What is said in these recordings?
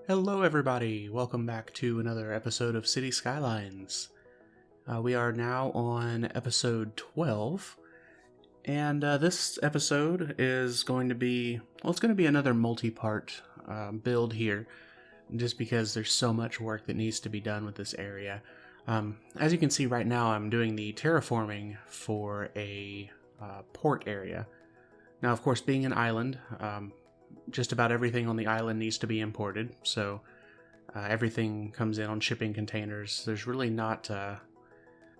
Hello everybody, welcome back to another episode of City Skylines. We are now on episode 12, and this episode is going to be, it's going to be another multi-part build here, just because there's so much work that needs to be done with this area. As you can see right now, I'm doing the terraforming for a port area. Now, of course, being an island, just about everything on the island needs to be imported, so everything comes in on shipping containers. There's really not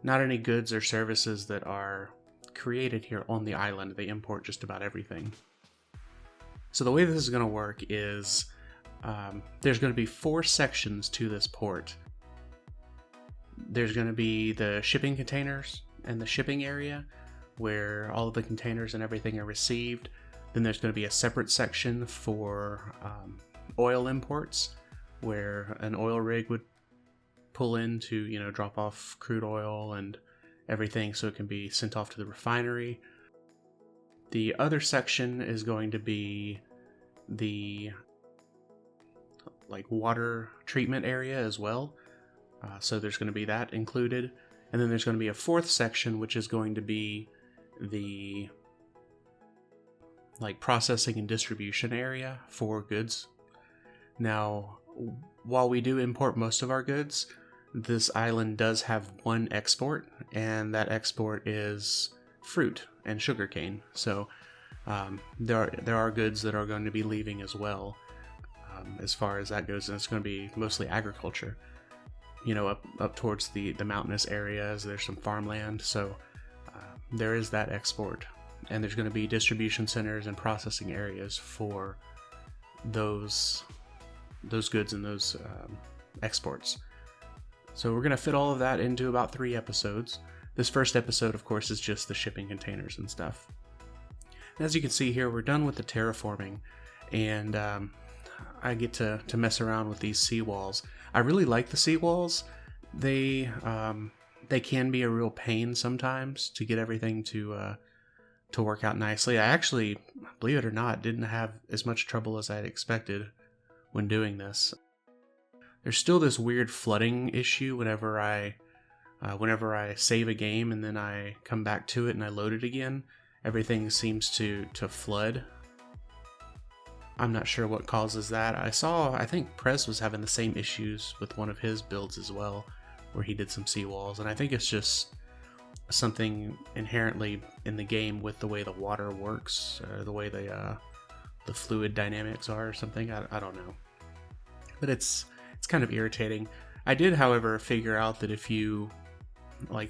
any goods or services that are created here on the island. They import just about everything. So the way this is going to work is there's going to be 4 sections to this port. There's going to be the shipping containers and the shipping area where all of the containers and everything are received. Then there's going to be a separate section for oil imports, where an oil rig would pull in to, drop off crude oil and everything so it can be sent off to the refinery. The other section is going to be the water treatment area as well. So there's going to be that included. And then there's going to be a 4th section, which is going to be the processing and distribution area for goods. Now, while we do import most of our goods, this island does have one export, and that export is fruit and sugarcane. So there are goods that are going to be leaving as well, as far as that goes, and it's going to be mostly agriculture. Up towards the mountainous areas, there's some farmland, so there is that export. And there's going to be distribution centers and processing areas for those goods and those exports. So we're going to fit all of that into about 3 episodes. This first episode, of course, is just the shipping containers and stuff. And as you can see here, we're done with the terraforming, and I get to mess around with these seawalls. I really like the seawalls. They can be a real pain sometimes to get everything to work out nicely. I actually, believe it or not, didn't have as much trouble as I had expected when doing this. There's still this weird flooding issue whenever I save a game and then I come back to it and I load it again. Everything seems to flood. I'm not sure what causes that. I think Prez was having the same issues with one of his builds as well, where he did some seawalls, and I think it's just something inherently in the game with the way the water works, or the way the fluid dynamics are, or something. I don't know, but it's kind of irritating. I did, however, figure out that if you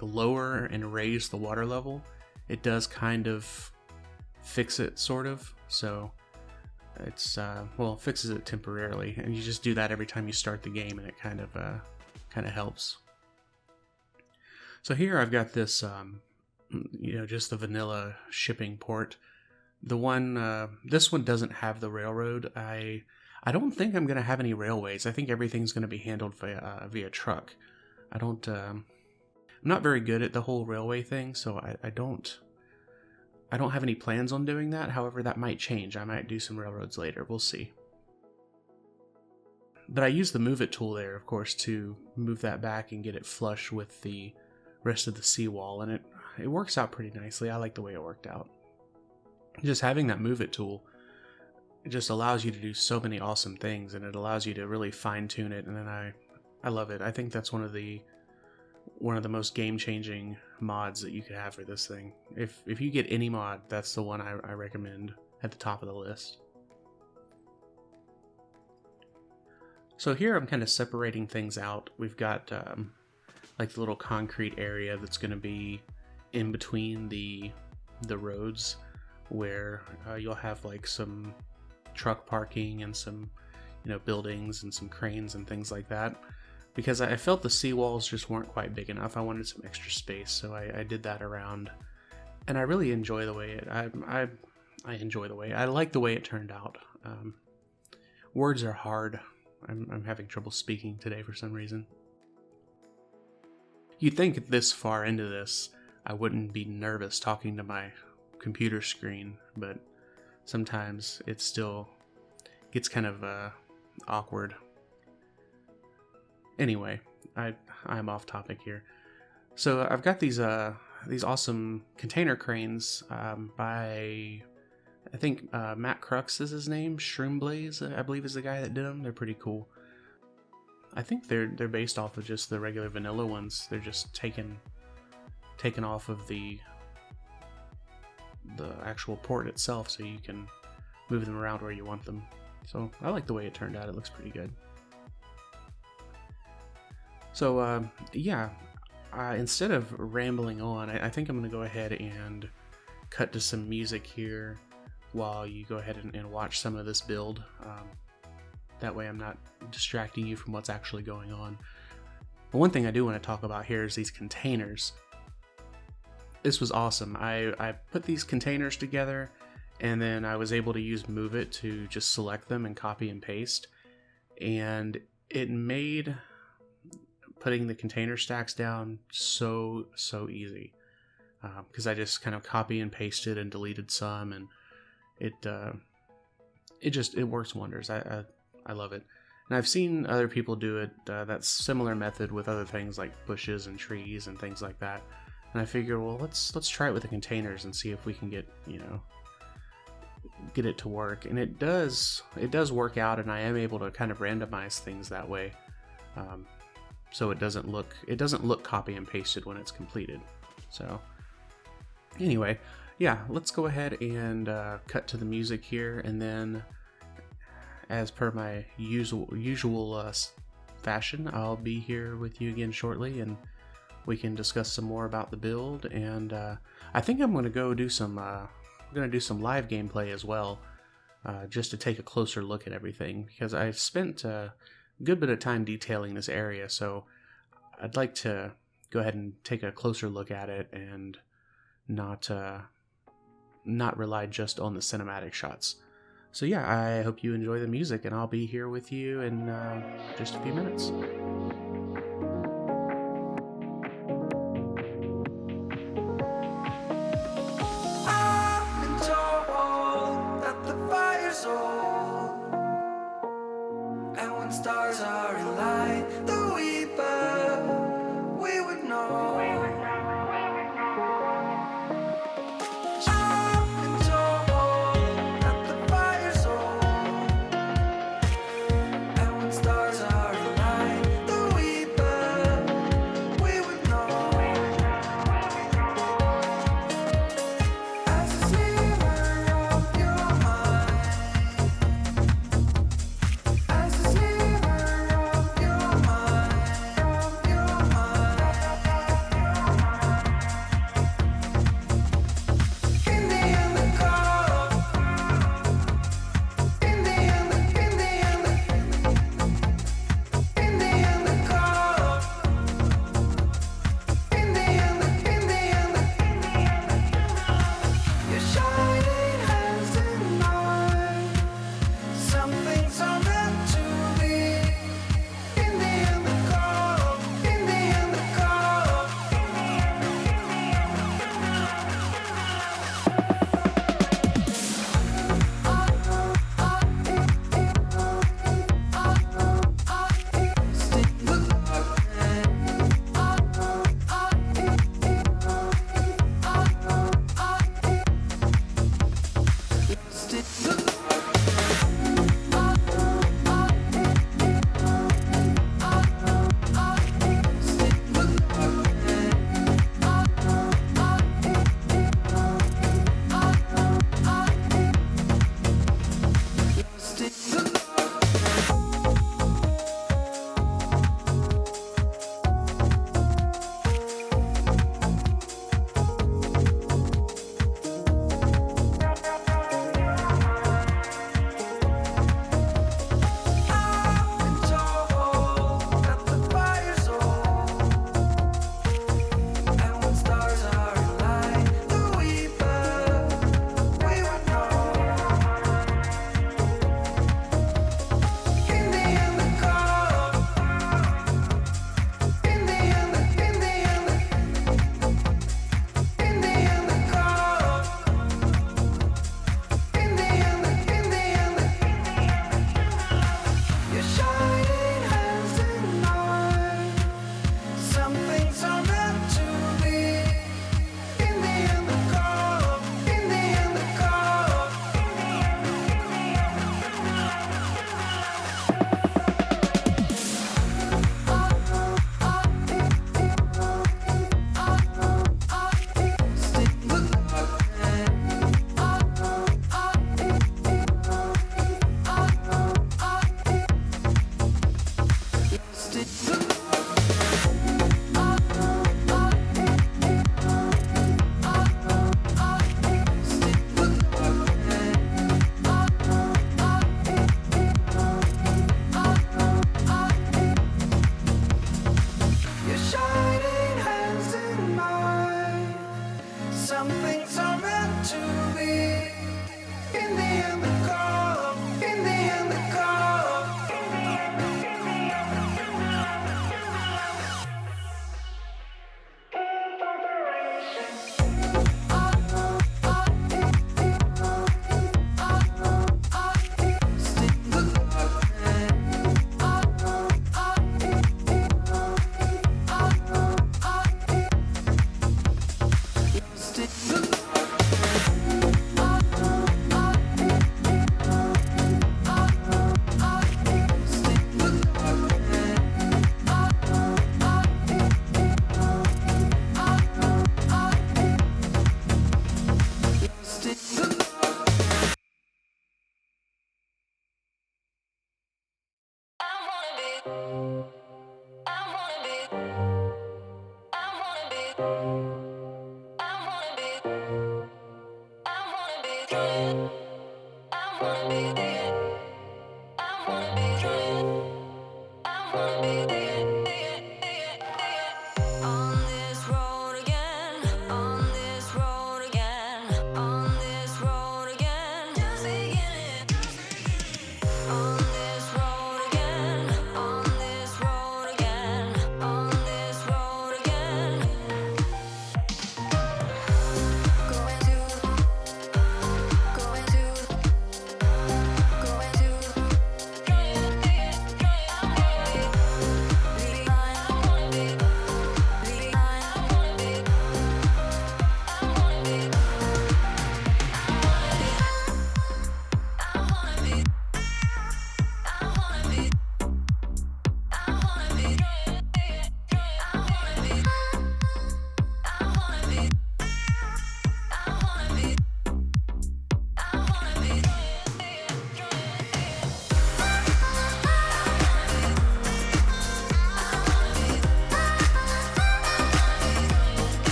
lower and raise the water level, it does kind of fix it, sort of. So it's it fixes it temporarily, and you just do that every time you start the game, and it kind of helps. So here I've got this, just the vanilla shipping port. The one, this one doesn't have the railroad. I don't think I'm going to have any railways. I think everything's going to be handled via truck. I'm not very good at the whole railway thing, so I don't have any plans on doing that. However, that might change. I might do some railroads later. We'll see. But I use the move it tool there, of course, to move that back and get it flush with the rest of the seawall, and it works out pretty nicely. I like the way it worked out. Just having that move it tool, it just allows you to do so many awesome things, and it allows you to really fine tune it, and then I love it. I think that's one of the most game-changing mods that you could have for this thing. If you get any mod, that's the one I recommend at the top of the list. So here I'm kind of separating things out. We've got the little concrete area that's going to be in between the roads, where you'll have some truck parking and some buildings and some cranes and things like that. Because I felt the seawalls just weren't quite big enough. I wanted some extra space, so I did that around. And I really enjoy the way I like the way it turned out. Words are hard. I'm having trouble speaking today for some reason. You'd think this far into this, I wouldn't be nervous talking to my computer screen, but sometimes it still gets kind of awkward. Anyway, I'm off topic here. So I've got these awesome container cranes by, I think Matt Crux is his name. Shroom I believe is the guy that did them. They're pretty cool. I think they're based off of just the regular vanilla ones. They're just taken off of the actual port itself, so you can move them around where you want them. So I like the way it turned out. It looks pretty good. So yeah, instead of rambling on, I think I'm going to go ahead and cut to some music here while you go ahead and watch some of this build. That way I'm not distracting you from what's actually going on. But one thing I do want to talk about here is these containers. This was awesome. I put these containers together, and then I was able to use Move It to just select them and copy and paste. And it made putting the container stacks down so easy. Because I just kind of copy and pasted and deleted some, and it works wonders. I love it. And I've seen other people do it, that similar method with other things like bushes and trees and things like that. And I figured, well, let's try it with the containers and see if we can get it to work. And it does work out, and I am able to kind of randomize things that way, so it doesn't look copy and pasted when it's completed. So anyway, yeah, let's go ahead and cut to the music here, and then, as per my usual fashion, I'll be here with you again shortly, and we can discuss some more about the build. And I think I'm going to go do some live gameplay as well, just to take a closer look at everything, because I've spent a good bit of time detailing this area, so I'd like to go ahead and take a closer look at it and not rely just on the cinematic shots. So yeah, I hope you enjoy the music, and I'll be here with you in just a few minutes. Stars are in light, the weeper, we would know. I've been told that the fire's old, and when stars are in light, the things are meant to be. In the end, the call. In the end, the call.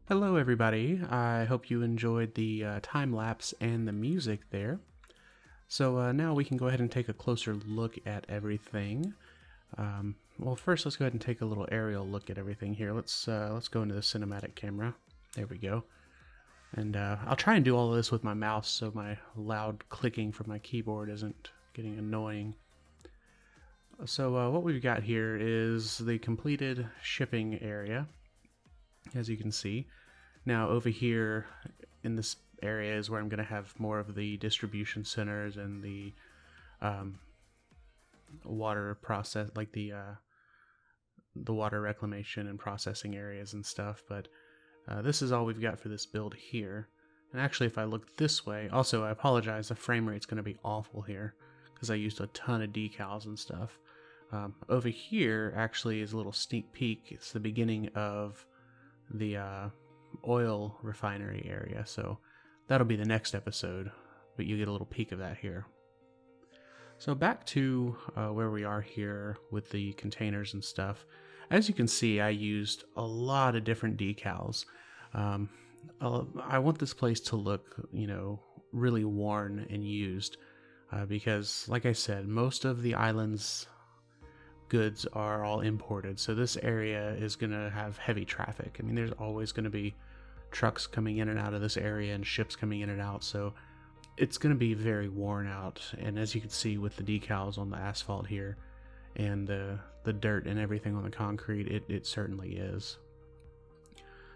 Hello everybody, I hope you enjoyed the time lapse and the music there. So now we can go ahead and take a closer look at everything. Well, first let's go ahead and take a little aerial look at everything here. Let's go into the cinematic camera. There we go. And I'll try and do all of this with my mouse so my loud clicking from my keyboard isn't getting annoying. So what we've got here is the completed shipping area, as you can see. Now over here in this area is where I'm going to have more of the distribution centers and the water process, like the water reclamation and processing areas and stuff. But this is all we've got for this build here. And actually, if I look this way, also I apologize, the frame rate's going to be awful here because I used a ton of decals and stuff. Over here actually is a little sneak peek. It's the beginning of the oil refinery area, so that'll be the next episode, but you get a little peek of that here. So back to where we are here with the containers and stuff. As you can see, I used a lot of different decals. I want this place to look, really worn and used, because, like I said, most of the island's goods are all imported, so this area is going to have heavy traffic. I mean, there's always going to be trucks coming in and out of this area and ships coming in and out, so it's going to be very worn out. And as you can see with the decals on the asphalt here and the dirt and everything on the concrete, it certainly is.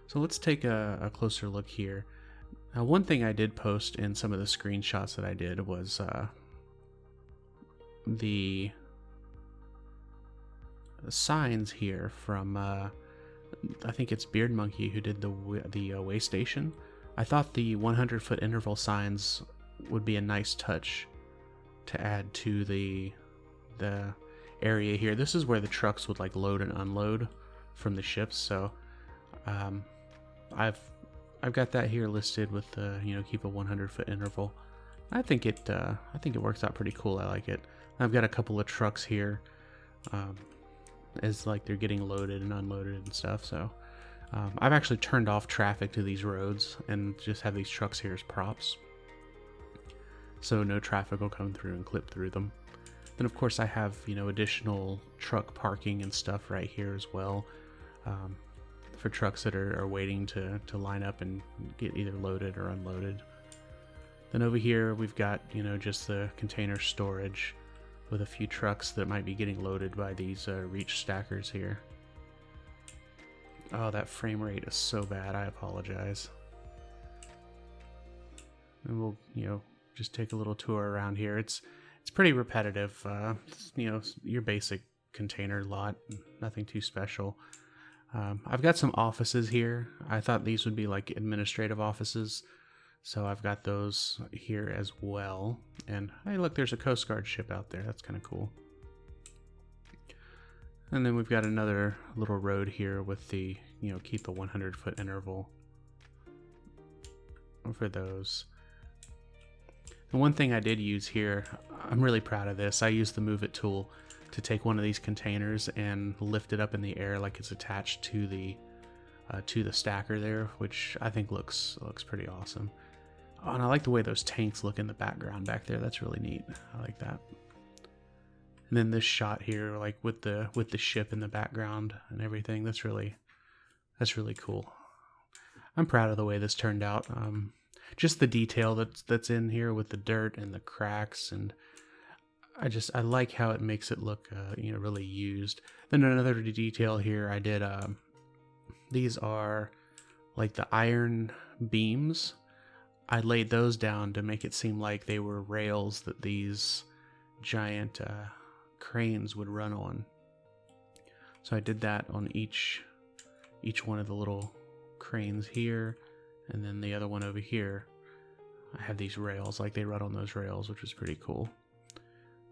So let's take a closer look here. Now, one thing I did post in some of the screenshots that I did was the signs here from I think it's Beard Monkey who did the way station. I thought the 100-foot interval signs would be a nice touch to add to the area here. This is where the trucks would like load and unload from the ships, so I've got that here listed with keep a 100-foot interval. I think it works out pretty cool. I like it. I've got a couple of trucks here as like they're getting loaded and unloaded and stuff, so I've actually turned off traffic to these roads and just have these trucks here as props, so no traffic will come through and clip through them. Then of course I have additional truck parking and stuff right here as well, for trucks that are waiting to line up and get either loaded or unloaded. Then over here we've got just the container storage with a few trucks that might be getting loaded by these reach stackers here. Oh, that frame rate is so bad, I apologize. And we'll just take a little tour around here. It's pretty repetitive, your basic container lot, nothing too special. I've got some offices here. I thought these would be like administrative offices, so I've got those here as well. And hey, look, there's a Coast Guard ship out there. That's kind of cool. And then we've got another little road here with the, keep a 100-foot interval for those. And one thing I did use here, I'm really proud of this. I used the Move It tool to take one of these containers and lift it up in the air like it's attached to the stacker there, which I think looks pretty awesome. Oh, and I like the way those tanks look in the background back there. That's really neat. I like that. And then this shot here, like with the ship in the background and everything, that's really cool. I'm proud of the way this turned out. Just the detail that's in here with the dirt and the cracks, and I like how it makes it look really used. Then another detail here I did, these are like the iron beams. I laid those down to make it seem like they were rails that these giant cranes would run on. So I did that on each one of the little cranes here, and then the other one over here. I have these rails, like they run on those rails, which is pretty cool.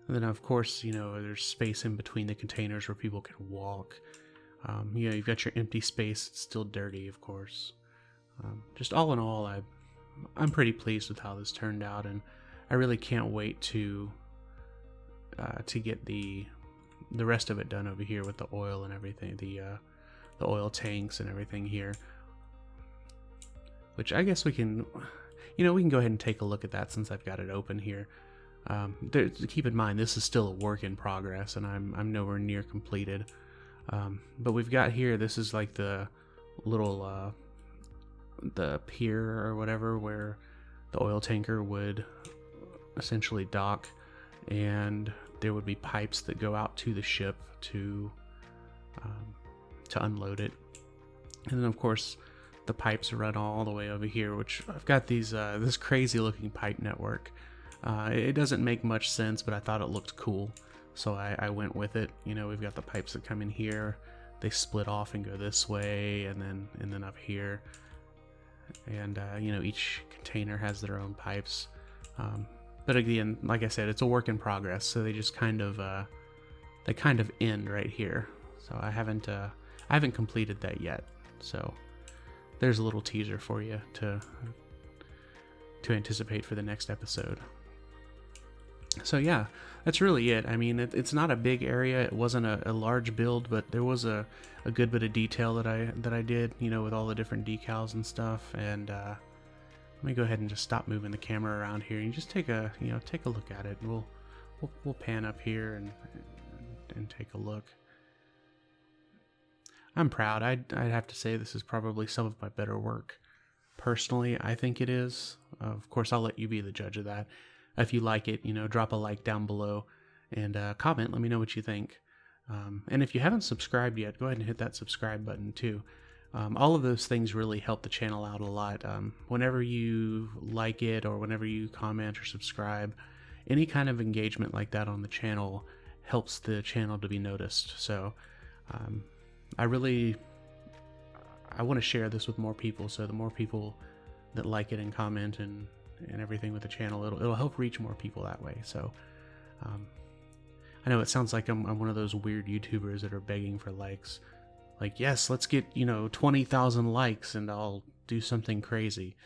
And then of course, there's space in between the containers where people can walk. You've got your empty space. It's still dirty, of course. Just all in all, I'm pretty pleased with how this turned out, and I really can't wait to get the rest of it done over here with the oil and everything, the oil tanks and everything here. Which I guess we can go ahead and take a look at that since I've got it open here. Keep in mind, this is still a work in progress, and I'm nowhere near completed. But we've got here, this is like the little the pier or whatever where the oil tanker would essentially dock, and there would be pipes that go out to the ship to unload it. And then of course the pipes run all the way over here, which I've got these this crazy looking pipe network. It doesn't make much sense, but I thought it looked cool, so I went with it. We've got the pipes that come in here, they split off and go this way, and then up here. and each container has their own pipes. But again, like I said, it's a work in progress, so they just kind of end right here. So I haven't completed that yet. So there's a little teaser for you to anticipate for the next episode. So yeah, that's really it. I mean, it's not a big area. It wasn't a large build, but there was a good bit of detail that I did, with all the different decals and stuff. And let me go ahead and just stop moving the camera around here and just take a look at it. We'll pan up here and take a look. I'm proud. I'd have to say this is probably some of my better work. Personally, I think it is. Of course, I'll let you be the judge of that. If you like it, drop a like down below and comment. Let me know what you think. And if you haven't subscribed yet, go ahead and hit that subscribe button too. All of those things really help the channel out a lot. Whenever you like it or whenever you comment or subscribe, any kind of engagement like that on the channel helps the channel to be noticed. So I want to share this with more people, so the more people that like it and comment and everything with the channel, it'll help reach more people that way. So I know it sounds like I'm one of those weird YouTubers that are begging for likes. Like, yes, let's get 20,000 likes and I'll do something crazy.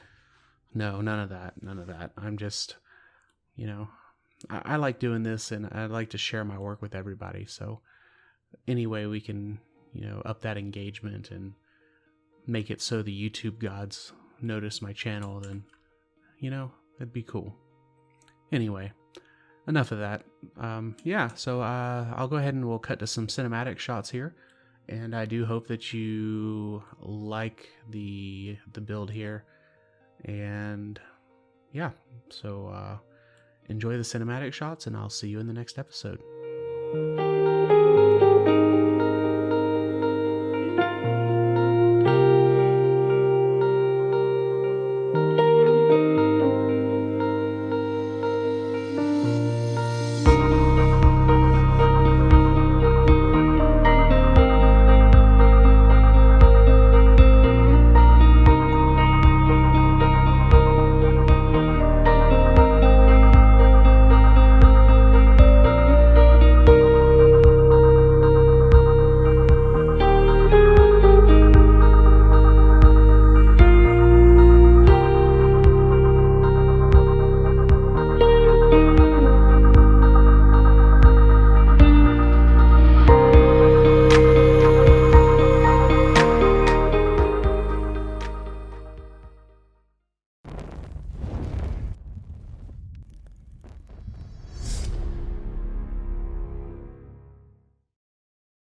No, none of that. I'm just, I like doing this, and I like to share my work with everybody. So any way we can up that engagement and make it so the YouTube gods notice my channel, then it'd be cool. Anyway, enough of that. So I'll go ahead and we'll cut to some cinematic shots here, and I do hope that you like the build here. And yeah, so enjoy the cinematic shots, and I'll see you in the next episode.